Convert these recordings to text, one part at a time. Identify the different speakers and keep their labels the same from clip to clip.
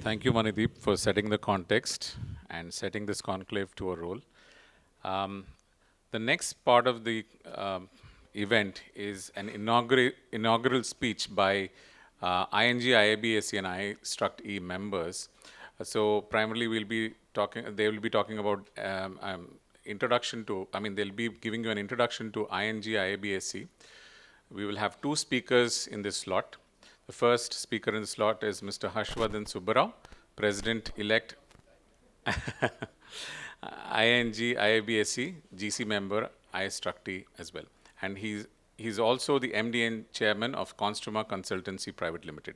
Speaker 1: Thank you, Manideep, for setting the context and setting this conclave to a role. Um, the next part of the event is an inaugural speech by ING, IABAC, and iStruct-E members. So primarily, they will be talking about introduction to, they'll be giving you an introduction to ING, IABAC. We will have two speakers in this slot. The first speaker in the slot is Mr. Harshvardhan Subbarao, President-elect ING, IABAC, GC member, iStruct-E as well. And he's also the MD and Chairman of Construma Consultancy Private Limited.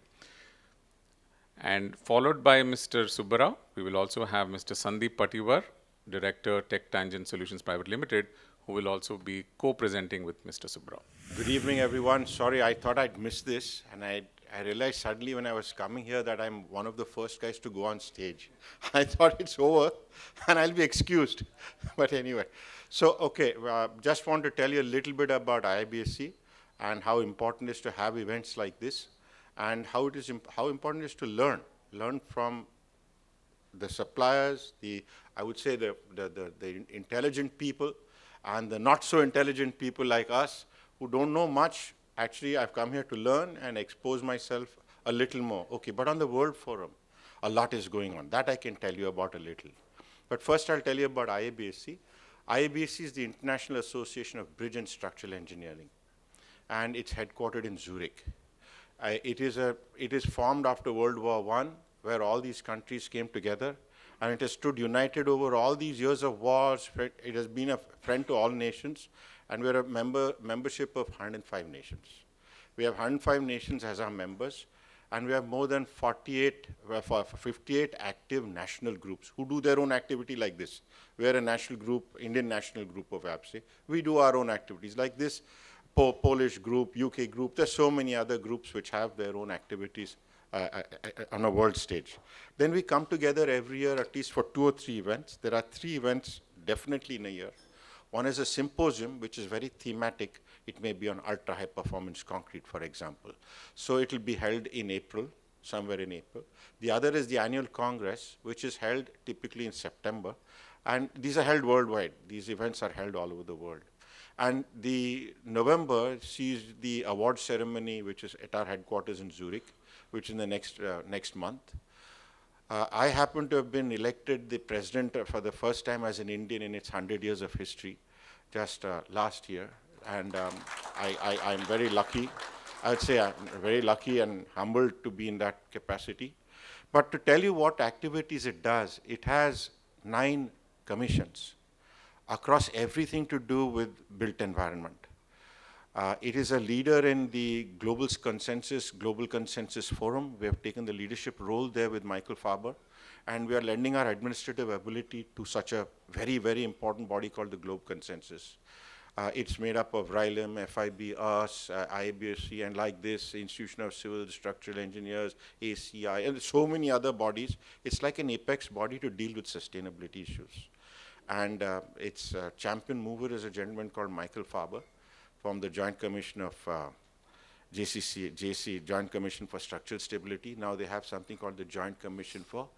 Speaker 1: And followed by Mr. Subbarao, we will also have Mr. Sandeep Patiwar, Director, Tech Tangent Solutions Private Limited, who will also be co-presenting with Mr. Subbarao.
Speaker 2: Good evening, everyone. Sorry, I thought I'd missed this, and I realized suddenly when I was coming here that I'm one of the first guys to go on stage. I thought it's over, and I'll be excused. But anyway, so okay, just want to tell you a little bit about IIBSC and how important it is to have events like this, and how important it is to learn from the suppliers, I would say the intelligent people, and the not so intelligent people like us who don't know much. Actually, I've come here to learn and expose myself a little more. Okay, but on the World Forum, a lot is going on. That I can tell you about a little. But first, I'll tell you about IABSC. IABSC is the International Association of Bridge and Structural Engineering, and it's headquartered in Zurich. It is formed after World War I, where all these countries came together, and it has stood united over all these years of wars. It has been a friend to all nations, and we're a membership of 105 nations. We have 105 nations as our members, and we have more than 58 active national groups who do their own activity like this. We're a national group, Indian national group of ABSE. We do our own activities like this. Polish group, UK group, there's so many other groups which have their own activities on a world stage. Then we come together every year at least for 2 or 3 events. There are 3 events definitely in a year. One is a symposium, which is very thematic. It may be on ultra-high performance concrete, for example. So it will be held in April, somewhere in April. The other is the annual congress, which is held typically in September. And these are held worldwide. These events are held all over the world. And the November sees the award ceremony, which is at our headquarters in Zurich, which is in the next month. I happen to have been elected the president for the first time as an Indian in its 100 years of history, just last year. And I'm very lucky. I would say I'm very lucky and humbled to be in that capacity. But to tell you what activities it does, it has 9 commissions across everything to do with built environment. It is a leader in the Global Consensus Forum. We have taken the leadership role there with Michael Faber, and we are lending our administrative ability to such a very, very important body called the Global Consensus. It's made up of RILEM, FIB, us, IABSC, and like this, Institution of Civil Structural Engineers, ACI, and so many other bodies. It's like an apex body to deal with sustainability issues. And its champion mover is a gentleman called Michael Faber, from the Joint Commission of Joint Commission for Structural Stability. Now they have something called the Joint Commission for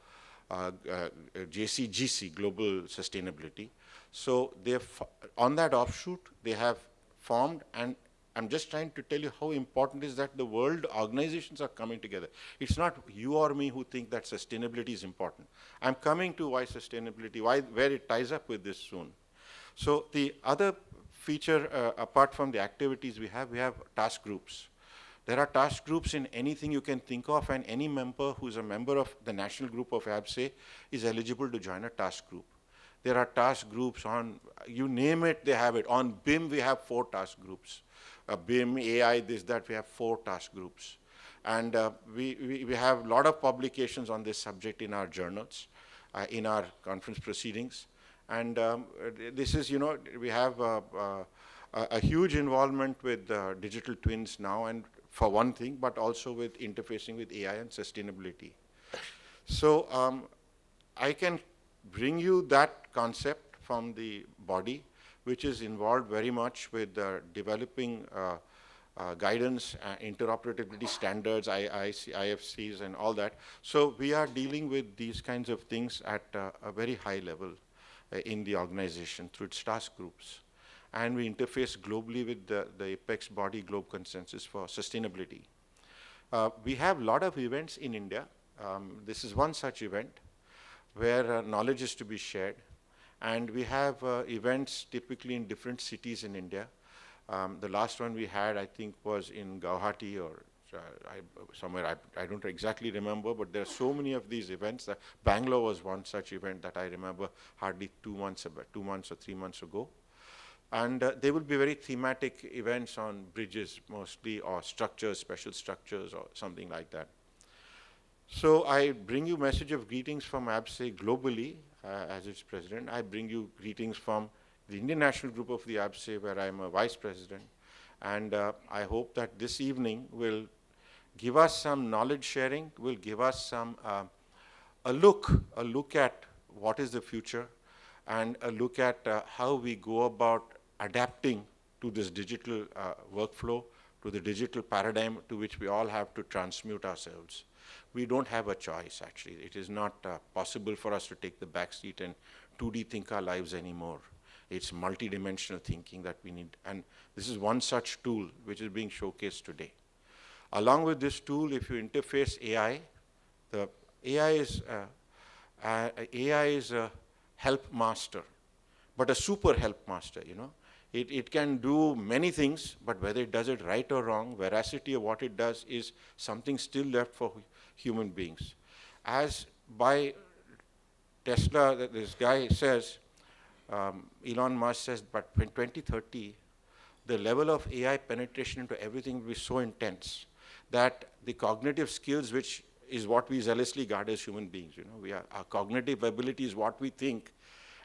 Speaker 2: JCGC, Global Sustainability. So on that offshoot, they have formed, and I'm just trying to tell you how important it is that the world organizations are coming together. It's not you or me who think that sustainability is important. I'm coming to why sustainability, where it ties up with this soon. So the other feature, apart from the activities we have task groups. There are task groups in anything you can think of, and any member who's a member of the national group of ABSE is eligible to join a task group. There are task groups on, you name it, they have it. On BIM, we have 4 task groups. BIM, AI, this, that, we have 4 task groups. And we have a lot of publications on this subject in our journals, in our conference proceedings. And this is, we have a huge involvement with digital twins now, and for one thing, but also with interfacing with AI and sustainability. So I can bring you that concept from the body, which is involved very much with developing guidance, interoperability standards, IFCs, and all that. So we are dealing with these kinds of things at a very high level in the organization through its task groups. And we interface globally with the apex body Globe Consensus for Sustainability. We have a lot of events in India. This is one such event where knowledge is to be shared. And we have events typically in different cities in India. The last one we had, I think, was in Guwahati or somewhere, I don't exactly remember, but there are so many of these events. Bangalore was one such event that I remember hardly 2 months or 3 months ago. And they will be very thematic events on bridges mostly, or structures, special structures, or something like that. So I bring you message of greetings from ABSE globally as its president. I bring you greetings from the Indian National Group of the ABSE, where I'm a vice president. And I hope that this evening will give us some knowledge sharing, will give us some a look at what is the future, and a look at how we go about adapting to this digital workflow, to the digital paradigm to which we all have to transmute ourselves. We don't have a choice, actually. It is not possible for us to take the back seat and 2D think our lives anymore. It's multidimensional thinking that we need. And this is one such tool which is being showcased today. Along with this tool, if you interface AI, the AI is a help master, but a super help master, you know. It can do many things, but whether it does it right or wrong, veracity of what it does is something still left for human beings. As by Tesla, this guy says, Elon Musk says, but in 2030, the level of AI penetration into everything will be so intense that the cognitive skills, which is what we zealously guard as human beings, you know, our cognitive ability is what we think,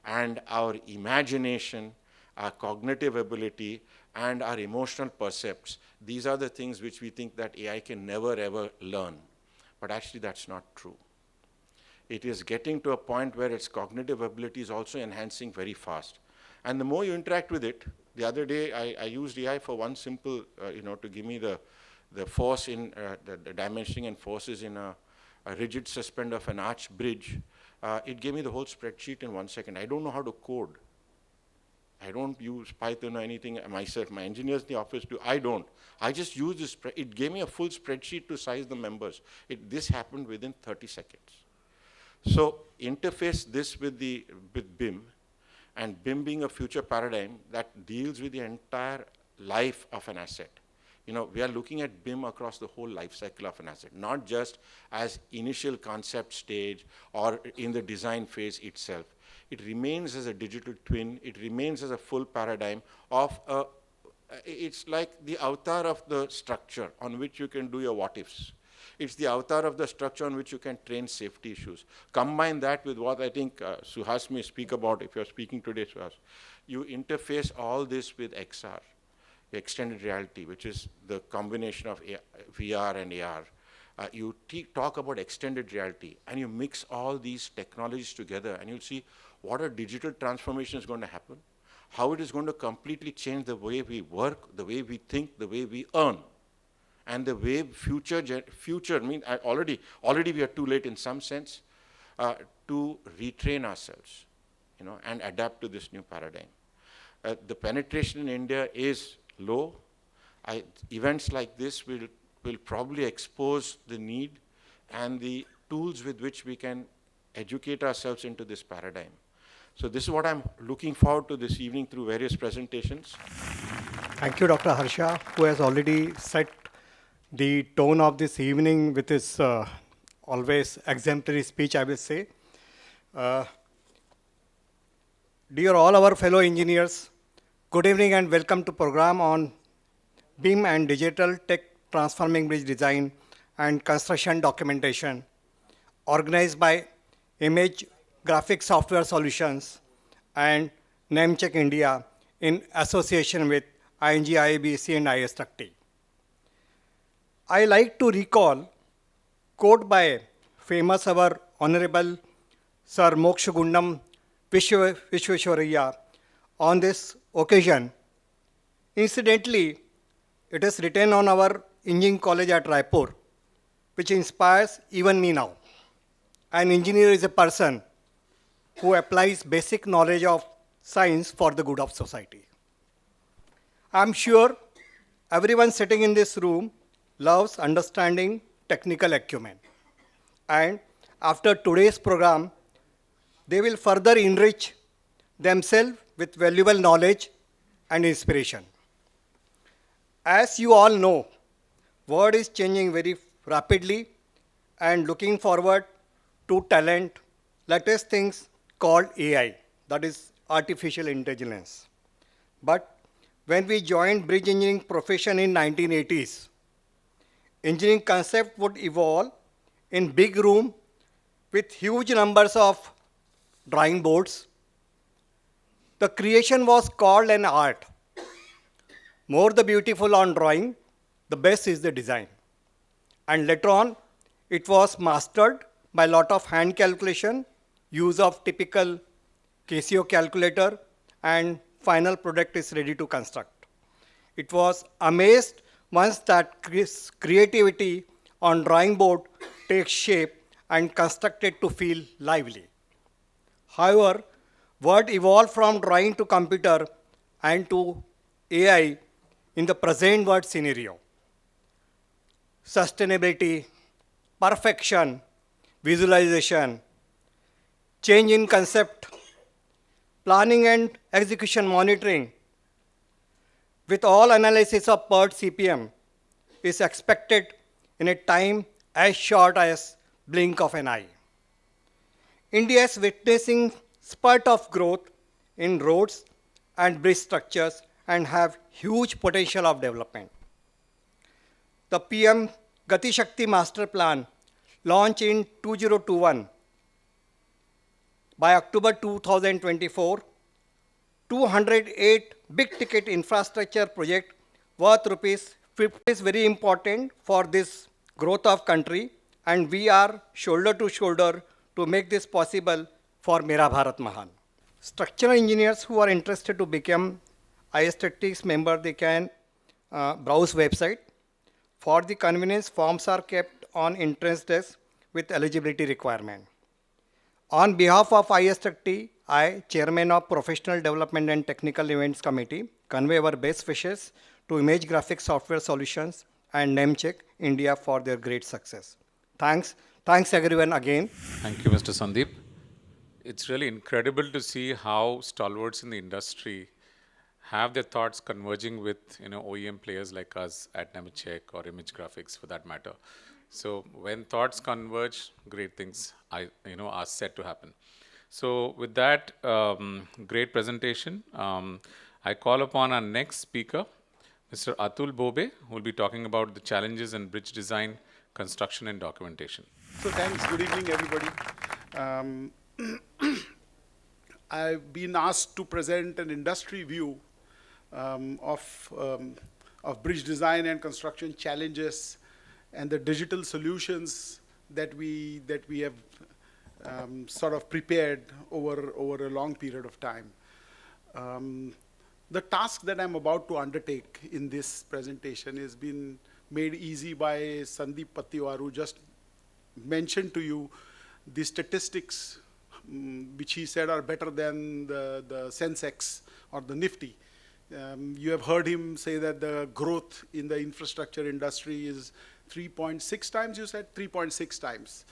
Speaker 2: and our imagination, our cognitive ability, and our emotional percepts, these are the things which we think that AI can never ever learn. But actually that's not true. It is getting to a point where its cognitive ability is also enhancing very fast. And the more you interact with it, the other day I used AI for one simple, to give me the force in, the dimensioning and forces in a rigid suspend of an arch bridge. It gave me the whole spreadsheet in 1 second. I don't know how to code. I don't use Python or anything myself. My engineers in the office do. I don't. I just use this. It gave me a full spreadsheet to size the members. This happened within 30 seconds. So interface this with BIM, and BIM being a future paradigm that deals with the entire life of an asset. You know, we are looking at BIM across the whole life cycle of an asset, not just as initial concept stage or in the design phase itself. It remains as a digital twin. It remains as a full paradigm of it's like the avatar of the structure on which you can do your what-ifs. It's the avatar of the structure on which you can train safety issues. Combine that with what I think Suhas may speak about, if you're speaking today, Suhas. You interface all this with XR, extended reality, which is the combination of VR and AR. You talk about extended reality, and you mix all these technologies together, and you'll see what a digital transformation is going to happen, how it is going to completely change the way we work, the way we think, the way we earn, and the way future, I mean, already we are too late in some sense to retrain ourselves, you know, and adapt to this new paradigm. The penetration in India is low. Events like this will probably expose the need and the tools with which we can educate ourselves into this paradigm. So this is what I'm looking forward to this evening through various presentations.
Speaker 3: Thank you, Dr. Harsha, who has already set the tone of this evening with his always exemplary speech, I will say. Dear all our fellow engineers, good evening and welcome to program on BIM and digital tech transforming bridge design and construction documentation, organized by ImageGrafix Software Solutions and Nemetschek India in association with ING, IABC and ISTRUCT. I like to recall quote by famous our Honorable Sir Mokshagundam Vishweshwaraya on this occasion. Incidentally, It is written on our engineering college at Raipur, which inspires even me now. An engineer is a person who applies basic knowledge of science for the good of society. I'm sure everyone sitting in this room loves understanding technical acumen. And after today's program, they will further enrich themselves with valuable knowledge and inspiration. As you all know, world is changing very rapidly and looking forward to talent, latest things called AI, that is artificial intelligence. But when we joined bridge engineering profession in 1980s, engineering concept would evolve in big room with huge numbers of drawing boards. The creation was called an art. More the beautiful on drawing, the best is the design. And later on, it was mastered by lot of hand calculation, use of typical Casio calculator, and final product is ready to construct. It was amazed once that creativity on drawing board takes shape and constructed to feel lively. However, word evolved from drawing to computer and to AI in the present world scenario. Sustainability, perfection, visualization, change in concept, planning and execution monitoring, with all analysis of per CPM is expected in a time as short as blink of an eye. India is witnessing spurt of growth in roads and bridge structures and have huge potential of development. The PM Gati Shakti Master Plan launched in 2021. By October 2024, 208 big ticket infrastructure project worth rupees 50 is very important for this growth of country, and we are shoulder to shoulder to make this possible for Mera Bharat Mahan. Structural engineers who are interested to become ISTT's member, they can browse website. For the convenience, forms are kept on entrance desk with eligibility requirement. On behalf of ISTT, I, Chairman of Professional Development and Technical Events Committee, convey our best wishes to ImageGrafix Software Solutions and Nemetschek India for their great success. Thanks everyone again.
Speaker 1: Thank you, Mr. Sandeep. It's really incredible to see how stalwarts in the industry have their thoughts converging with OEM players like us at Nemetschek or ImageGrafix for that matter. So when thoughts converge, great things are set to happen. So with that great presentation, I call upon our next speaker, Mr. Atul Bobe, who will be talking about the challenges in bridge design, construction, and documentation.
Speaker 4: So thanks. Good evening, everybody. I've been asked to present an industry view of bridge design and construction challenges and the digital solutions that we have sort of prepared over a long period of time. The task that I'm about to undertake in this presentation has been made easy by Sandeep Pattiwar, who just mentioned to you the statistics which he said are better than the Sensex or the Nifty. You have heard him say that the growth in the infrastructure industry is 3.6 times, you said? 3.6 times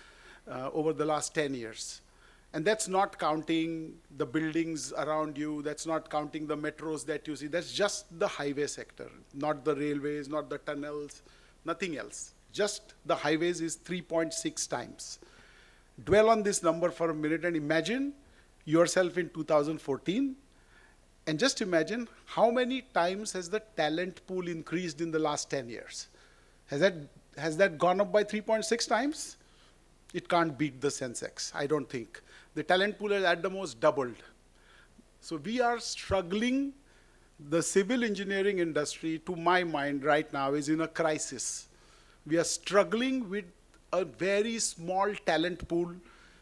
Speaker 4: over the last 10 years. And that's not counting the buildings around you, that's not counting the metros that you see, that's just the highway sector, not the railways, not the tunnels, nothing else. Just the highways is 3.6 times. Dwell on this number for a minute and imagine yourself in 2014, and just imagine how many times has the talent pool increased in the last 10 years. Has that gone up by 3.6 times? It can't beat the Sensex, I don't think. The talent pool has at the most doubled. So we are struggling. The civil engineering industry, to my mind right now, is in a crisis. We are struggling with a very small talent pool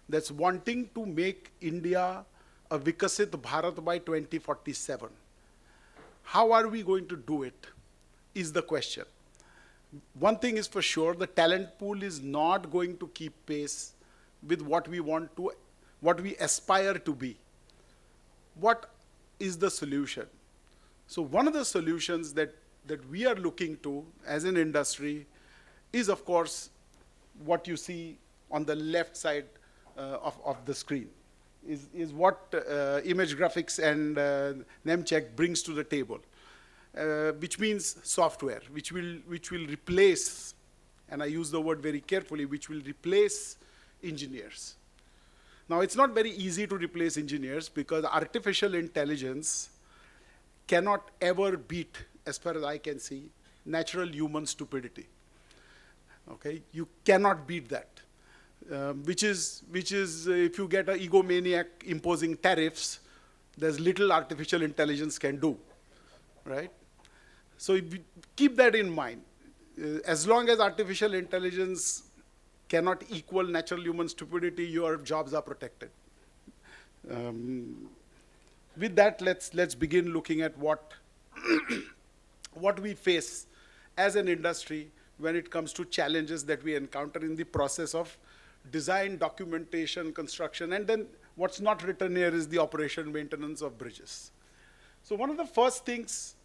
Speaker 4: that's wanting to make India a Vikasit Bharat by 2047. How are we going to do it? is the question. One thing is for sure, the talent pool is not going to keep pace with what we aspire to be. What is the solution? So one of the solutions that we are looking to as an industry is, of course, what you see on the left side of the screen, is what ImageGrafix and Nemetschek brings to the table, which means software, which will replace, and I use the word very carefully, which will replace engineers. Now, it's not very easy to replace engineers because artificial intelligence cannot ever beat, as far as I can see, natural human stupidity. Okay, you cannot beat that. Which is if you get an egomaniac imposing tariffs, there's little artificial intelligence can do, right? So keep that in mind. As long as artificial intelligence cannot equal natural human stupidity, your jobs are protected. With that, let's begin looking at what we face as an industry when it comes to challenges that we encounter in the process of design, documentation, construction, and then what's not written here is the operation maintenance of bridges. So one of the first things,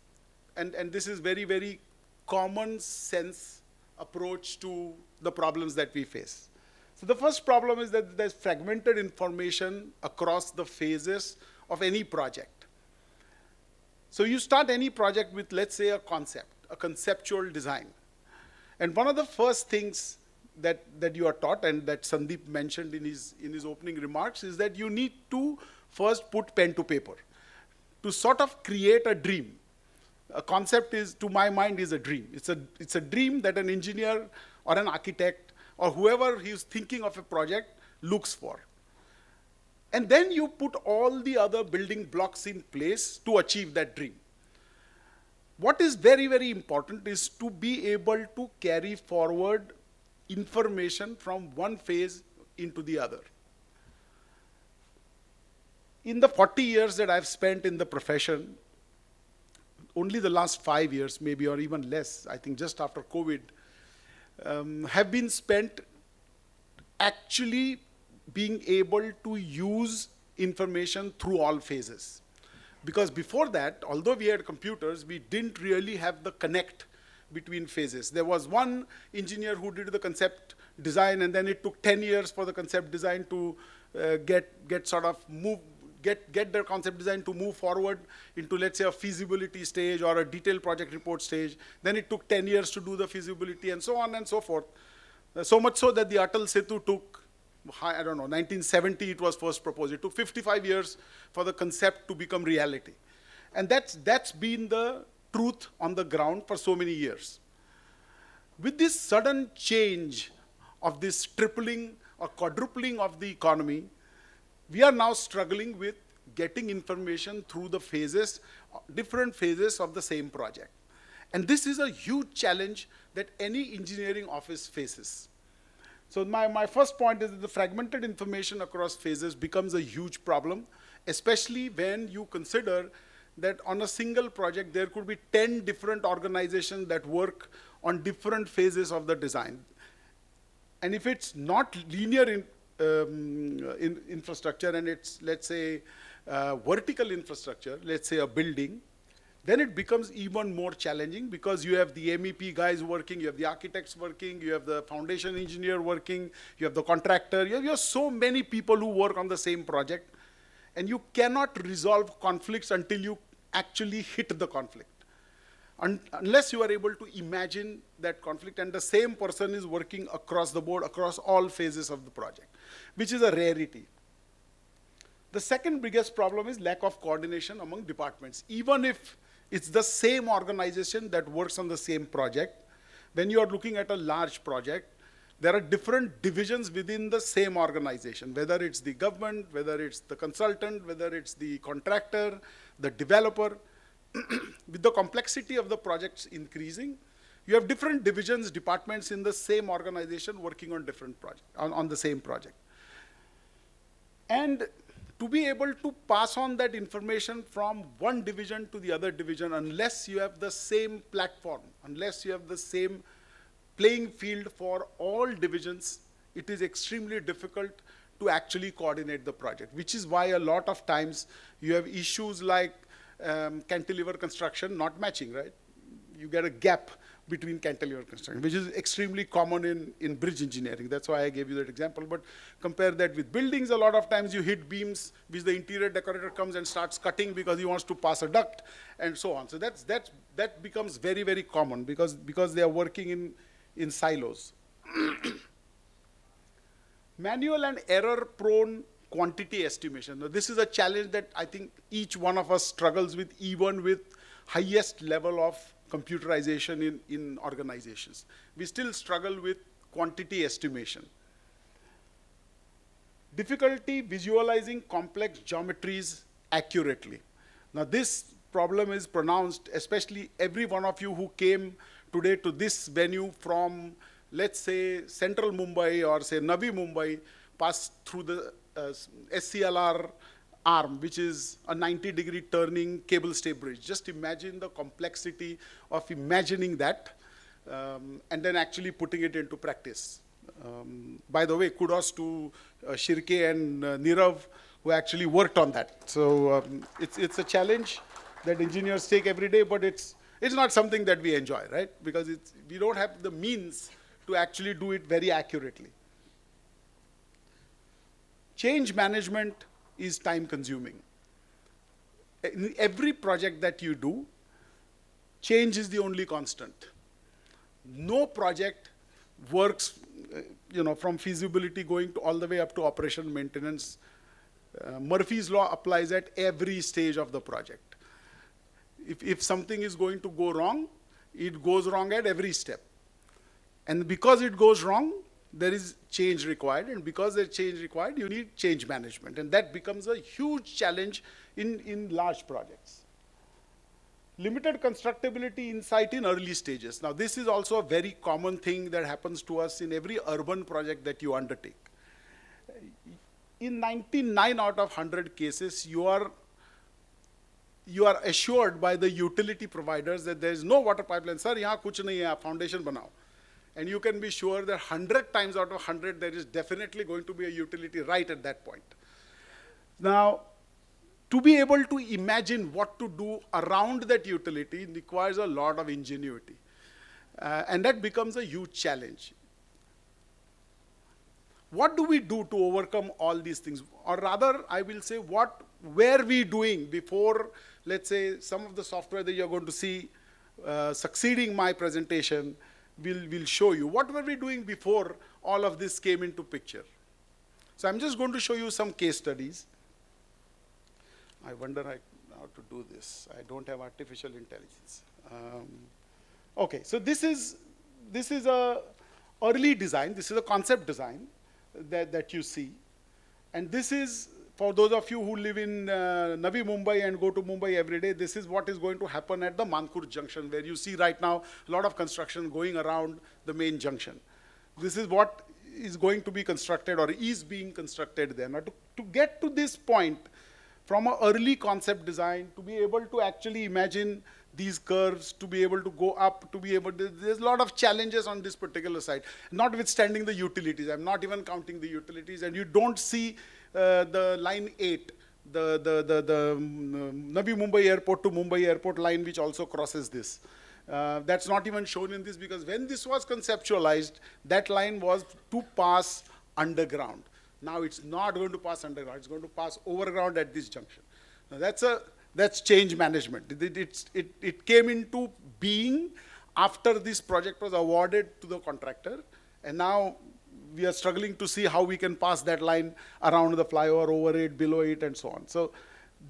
Speaker 4: and this is very, very common sense approach to the problems that we face. So the first problem is that there's fragmented information across the phases of any project. So you start any project with, let's say, a concept, a conceptual design. And one of the first things that you are taught, and that Sandeep mentioned in his opening remarks, is that you need to first put pen to paper to sort of create a dream. A concept is, to my mind, is a dream. It's a dream that an engineer or an architect or whoever is thinking of a project looks for. And then you put all the other building blocks in place to achieve that dream. What is very, very important is to be able to carry forward information from one phase into the other. In the 40 years that I've spent in the profession, only the last 5 years, maybe, or even less, I think just after COVID, have been spent actually being able to use information through all phases. Because before that, although we had computers, we didn't really have the connect between phases. There was one engineer who did the concept design, and then it took 10 years for the concept design to get their concept design to move forward into, let's say, a feasibility stage or a detailed project report stage. Then it took 10 years to do the feasibility, and so on and so forth. So much so that the Atal Setu took, I don't know, 1970 it was first proposed. It took 55 years for the concept to become reality. And that's been the truth on the ground for so many years. With this sudden change of this tripling or quadrupling of the economy, we are now struggling with getting information through the phases, different phases of the same project. And this is a huge challenge that any engineering office faces. So my first point is that the fragmented information across phases becomes a huge problem, especially when you consider that on a single project, there could be 10 different organizations that work on different phases of the design. And if it's not linear infrastructure and it's, let's say, vertical infrastructure, let's say a building, then it becomes even more challenging because you have the MEP guys working, you have the architects working, you have the foundation engineer working, you have the contractor, you have so many people who work on the same project, and you cannot resolve conflicts until you actually hit the conflict. Unless you are able to imagine that conflict and the same person is working across the board, across all phases of the project, which is a rarity. The second biggest problem is lack of coordination among departments. Even if it's the same organization that works on the same project, when you are looking at a large project, there are different divisions within the same organization, whether it's the government, whether it's the consultant, whether it's the contractor, the developer. With the complexity of the projects increasing, you have different divisions, departments in the same organization working on different projects, on the same project. And to be able to pass on that information from one division to the other division, unless you have the same platform, unless you have the same playing field for all divisions, it is extremely difficult to actually coordinate the project, which is why a lot of times you have issues like cantilever construction not matching, right? You get a gap between cantilever construction, which is extremely common in bridge engineering. That's why I gave you that example. But compare that with buildings, a lot of times you hit beams, which the interior decorator comes and starts cutting because he wants to pass a duct, and so on. So that becomes very, very common because they are working in silos. Manual and error-prone quantity estimation. Now, this is a challenge that I think each one of us struggles with, even with highest level of computerization in organizations. We still struggle with quantity estimation. Difficulty visualizing complex geometries accurately. Now, this problem is pronounced, especially every one of you who came today to this venue from, let's say, central Mumbai or say Navi Mumbai, passed through the SCLR arm, which is a 90-degree turning cable stay bridge. Just imagine the complexity of imagining that and then actually putting it into practice. By the way, kudos to Shirke and Nirav, who actually worked on that. So it's a challenge that engineers take every day, but it's not something that we enjoy, right? Because we don't have the means to actually do it very accurately. Change management is time consuming. In every project that you do, change is the only constant. No project works from feasibility going to all the way up to operation maintenance. Murphy's law applies at every stage of the project. If something is going to go wrong, it goes wrong at every step. And because it goes wrong, there is change required, and because there's change required, you need change management, and that becomes a huge challenge in large projects. Limited constructability insight in early stages. Now, this is also a very common thing that happens to us in every urban project that you undertake. In 99 out of 100 cases, you are assured by the utility providers that there is no water pipeline. Sir, yahan kuch nahi hai, foundation banao. And you can be sure that 100 times out of 100, there is definitely going to be a utility right at that point. Now, to be able to imagine what to do around that utility requires a lot of ingenuity. And that becomes a huge challenge. What do we do to overcome all these things? Or rather, I will say, what were we doing before, let's say, some of the software that you're going to see succeeding my presentation will show you. What were we doing before all of this came into picture? So I'm just going to show you some case studies. I wonder how to do this. I don't have artificial intelligence. Okay, so this is a early design. This is a concept design that you see. And this is, for those of you who live in Navi Mumbai and go to Mumbai every day, this is what is going to happen at the Mankur junction, where you see right now a lot of construction going around the main junction. This is what is going to be constructed or is being constructed there. Now, to get to this point, from an early concept design, to be able to actually imagine these curves, to be able to go up, there's a lot of challenges on this particular side, notwithstanding the utilities. I'm not even counting the utilities, and you don't see the line 8, the Navi Mumbai Airport to Mumbai Airport line, which also crosses this. That's not even shown in this, because when this was conceptualized, that line was to pass underground. Now it's not going to pass underground, it's going to pass overground at this junction. Now that's change management. It came into being after this project was awarded to the contractor, and now we are struggling to see how we can pass that line around the flyover, over it, below it, and so on. So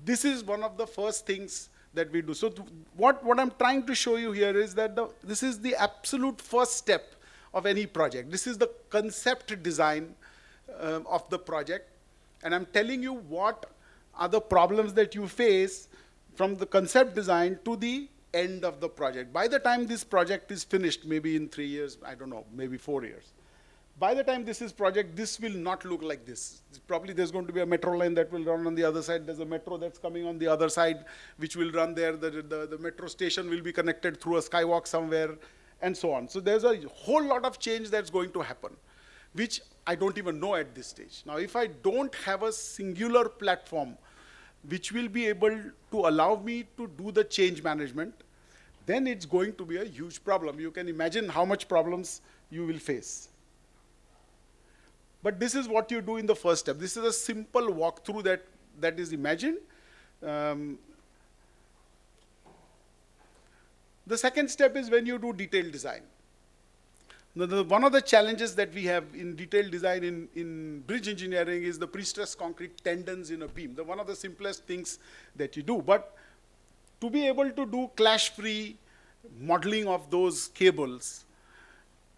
Speaker 4: this is one of the first things that we do. So what I'm trying to show you here is that this is the absolute first step of any project. This is the concept design of the project. And I'm telling you what are the problems that you face from the concept design to the end of the project. By the time this project is finished, maybe in 3 years, I don't know, maybe 4 years, By the time this is project, this will not look like this. Probably there's going to be a metro line that will run on the other side. There's a metro that's coming on the other side, which will run there. The metro station will be connected through a skywalk somewhere, and so on. So there's a whole lot of change that's going to happen, which I don't even know at this stage. Now, if I don't have a singular platform which will be able to allow me to do the change management, then it's going to be a huge problem. You can imagine how much problems you will face. But this is what you do in the first step. This is a simple walkthrough that is imagined. The second step is when you do detailed design. One of the challenges that we have in detailed design in bridge engineering is the pre-stressed concrete tendons in a beam. One of the simplest things that you do. But to be able to do clash-free modeling of those cables,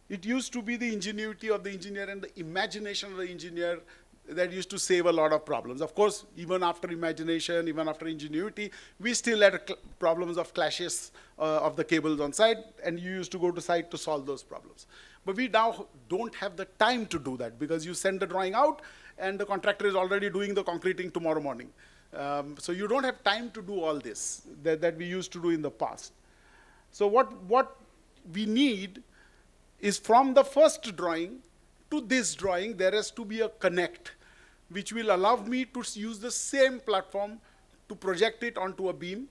Speaker 4: it used to be the ingenuity of the engineer and the imagination of the engineer that used to save a lot of problems. Of course, even after imagination, even after ingenuity, we still had problems of clashes of the cables on site, and you used to go to site to solve those problems. But we now don't have the time to do that, because you send the drawing out, and the contractor is already doing the concreting tomorrow morning. So you don't have time to do all this that we used to do in the past. So what we need is, from the first drawing to this drawing, there has to be a connect, which will allow me to use the same platform to project it onto a beam,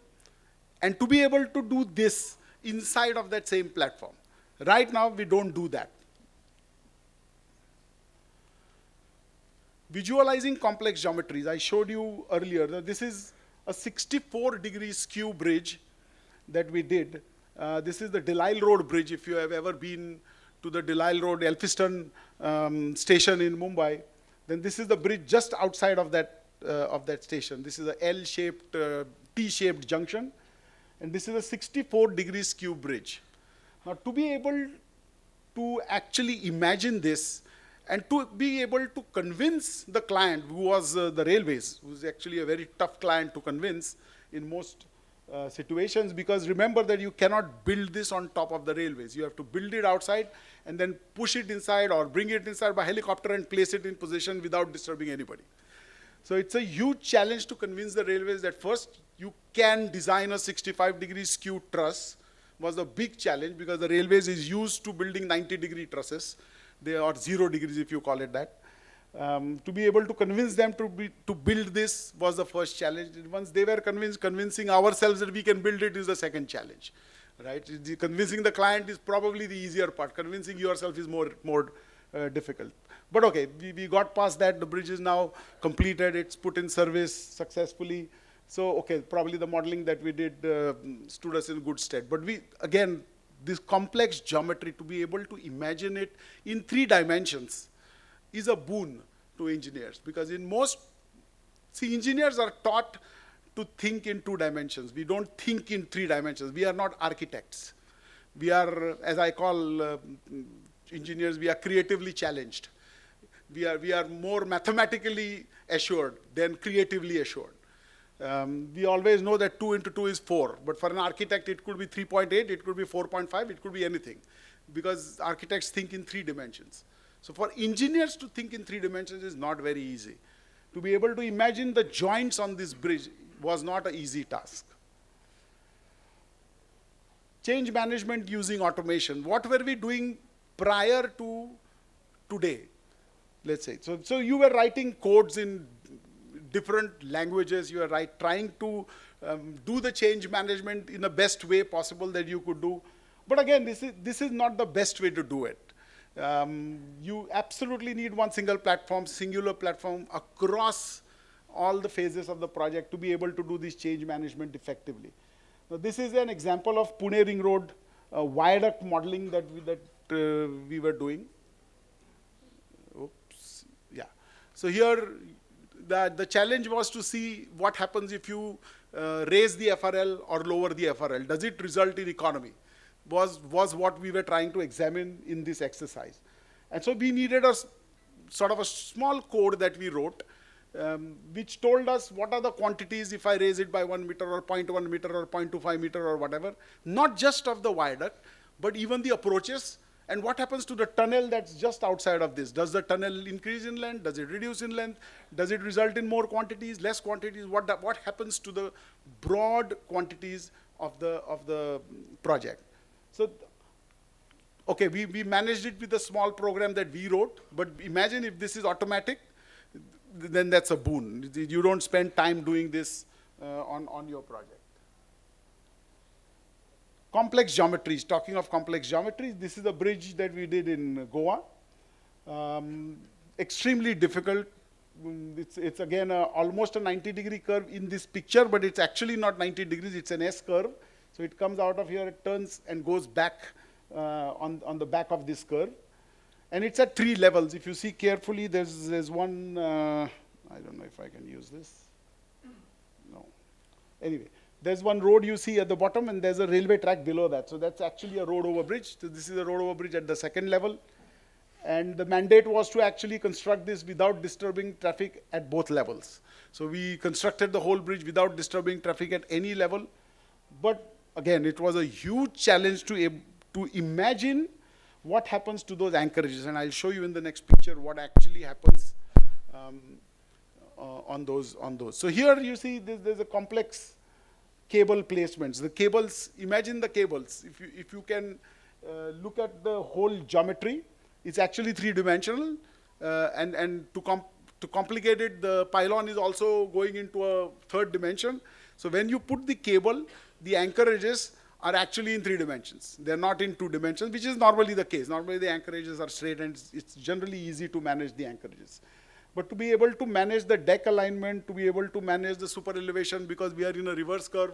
Speaker 4: and to be able to do this inside of that same platform. Right now, we don't do that. Visualizing complex geometries. I showed you earlier that this is a 64-degree skew bridge that we did. This is the Delisle Road bridge. If you have ever been to the Delisle Road Elphiston station in Mumbai, then this is the bridge just outside of that station. This is a L-shaped, T-shaped junction, and this is a 64-degree skew bridge. Now, to be able to actually imagine this, and to be able to convince the client, who was the railways, who's actually a very tough client to convince in most situations, because remember that you cannot build this on top of the railways. You have to build it outside and then push it inside or bring it inside by helicopter and place it in position without disturbing anybody. So it's a huge challenge to convince the railways that first you can design a 65-degree skew truss. Was a big challenge, because the railways is used to building 90-degree trusses. They are 0 degrees, if you call it that. To be able to convince them to build this was the first challenge. Once they were convinced, convincing ourselves that we can build it is the second challenge, right? Convincing the client is probably the easier part. Convincing yourself is more difficult. But okay, we got past that. The bridge is now completed. It's put in service successfully. So okay, probably the modeling that we did stood us in good stead. But again, this complex geometry, to be able to imagine it in 3 dimensions, is a boon to engineers, because engineers are taught to think in 2 dimensions. We don't think in 3 dimensions. We are not architects. We are, as I call engineers, we are creatively challenged. We are more mathematically assured than creatively assured. We always know that 2 into 2 is 4, but for an architect it could be 3.8, it could be 4.5, it could be anything, because architects think in 3 dimensions. So for engineers to think in 3 dimensions is not very easy. To be able to imagine the joints on this bridge was not an easy task. Change management using automation. What were we doing prior to today, let's say? So you were writing codes in different languages. You are trying to do the change management in the best way possible that you could do. But again, this is not the best way to do it. You absolutely need one singular platform across all the phases of the project to be able to do this change management effectively. Now, this is an example of Pune Ring Road viaduct modeling that we were doing. Oops, yeah. So here, the challenge was to see what happens if you raise the FRL or lower the FRL. Does it result in economy? Was what we were trying to examine in this exercise. And so we needed a sort of a small code that we wrote, which told us what are the quantities if I raise it by 1 meter or 0.1 meter or 0.25 meter or whatever, not just of the viaduct, but even the approaches And what happens to the tunnel that's just outside of this? Does the tunnel increase in length? Does it reduce in length? Does it result in more quantities, less quantities? What happens to the broad quantities of the project? So, okay, we managed it with a small program that we wrote, but imagine if this is automatic, then that's a boon. You don't spend time doing this on your project. Complex geometries, talking of complex geometries, this is a bridge that we did in Goa. Extremely difficult. It's again almost a 90-degree curve in this picture, but it's actually not 90 degrees, it's an S curve. So it comes out of here, it turns and goes back on the back of this curve. And it's at 3 levels. If you see carefully, there's one, I don't know if I can use this. No. Anyway. There's one road you see at the bottom, and there's a railway track below that. So that's actually a road over bridge. So this is a road over bridge at the 2nd level. And the mandate was to actually construct this without disturbing traffic at both levels. So we constructed the whole bridge without disturbing traffic at any level. But again, it was a huge challenge to imagine what happens to those anchorages. And I'll show you in the next picture what actually happens on those. So here you see there's a complex cable placements. The cables, imagine the cables. If you can look at the whole geometry, it's actually 3-dimensional. And to complicate it, the pylon is also going into a 3rd dimension. So when you put the cable, the anchorages are actually in 3 dimensions. They're not in 2 dimensions, which is normally the case. Normally the anchorages are straight, and it's generally easy to manage the anchorages. But to be able to manage the deck alignment, to be able to manage the super elevation, because we are in a reverse curve,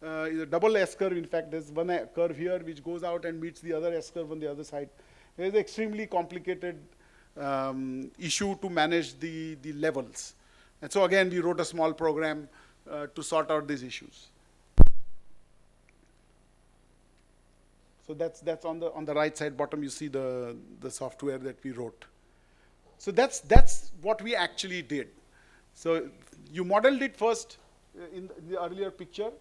Speaker 4: a double S curve. In fact, there's one curve here which goes out and meets the other S curve on the other side. It's an extremely complicated issue to manage the levels. And so again, we wrote a small program to sort out these issues. So that's on the right side bottom. You see the software that we wrote. So that's what we actually did. So you modeled it first in the earlier picture.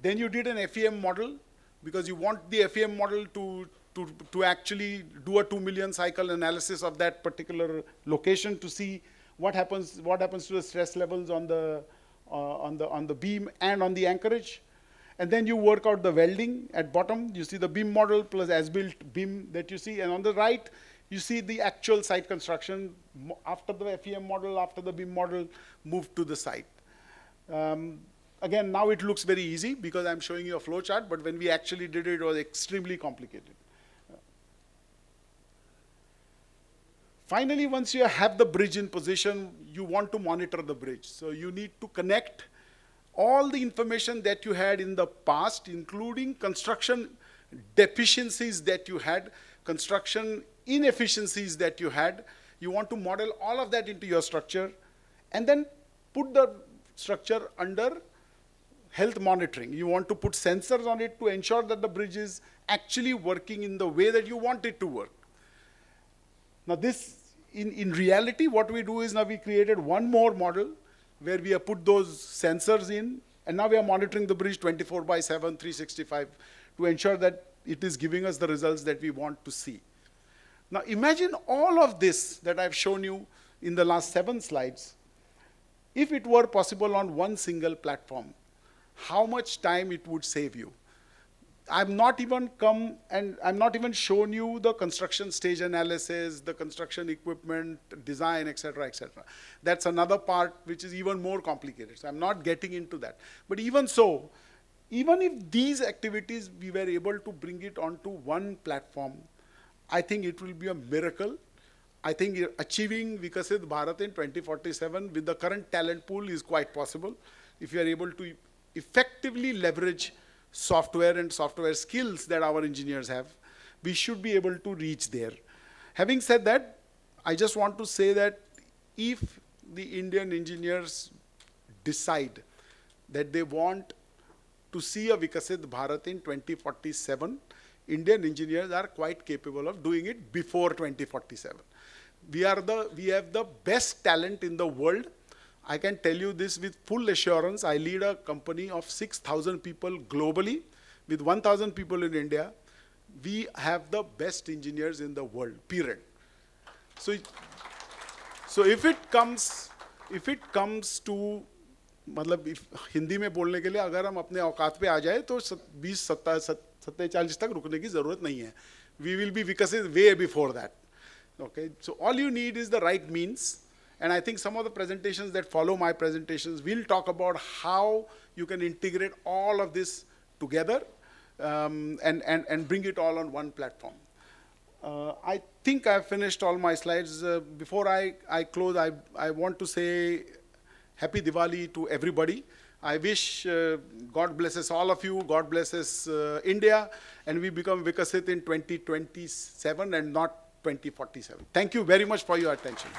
Speaker 4: Then you did an FEM model, because you want the FEM model to actually do a 2 million cycle analysis of that particular location to see what happens to the stress levels on the beam and on the anchorage. And then you work out the welding at bottom. You see the beam model plus as-built beam that you see. And on the right, you see the actual site construction after the FEM model, after the BIM model moved to the site. Again, now it looks very easy because I'm showing you a flow chart, but when we actually did it, it was extremely complicated. Finally, once you have the bridge in position, you want to monitor the bridge. So you need to connect all the information that you had in the past, including construction deficiencies that you had, construction inefficiencies that you had. You want to model all of that into your structure and then put the structure under health monitoring. You want to put sensors on it to ensure that the bridge is actually working in the way that you want it to work. Now this, in reality, what we do is now we created one more model where we have put those sensors in, and now we are monitoring the bridge 24/7, 365 to ensure that it is giving us the results that we want to see. Now imagine all of this that I've shown you in the last 7 slides, if it were possible on one single platform, how much time it would save you. I've not even shown you the construction stage analysis, the construction equipment, design, etc., etc. That's another part which is even more complicated. So I'm not getting into that. But even so, even if these activities we were able to bring it onto one platform, I think it will be a miracle. I think achieving Vikasit Bharat in 2047 with the current talent pool is quite possible. If you are able to effectively leverage software and software skills that our engineers have, we should be able to reach there. Having said that, I just want to say that if the Indian engineers decide that they want to see a Vikasit Bharat in 2047, Indian engineers are quite capable of doing it before 2047. We have the best talent in the world. I can tell you this with full assurance. I lead a company of 6,000 people globally with 1,000 people in India. we have the best engineers in the world, period. So, so if it comes to, मतलब हिंदी में बोलने के लिए अगर हम अपने औकात पे आ जाए तो 20-40 तक रुकने की जरूरत नहीं है. We will be विकसित way before that. Okay, so all you need is the right means. And I think some of the presentations that follow my presentations will talk about how you can integrate all of this together and bring it all on one platform. I think I've finished all my slides. Before I close, I want to say Happy Diwali to everybody. I wish God blesses all of you, God blesses India, and we become Vikasit in 2027 and not 2047. Thank you very much for your attention.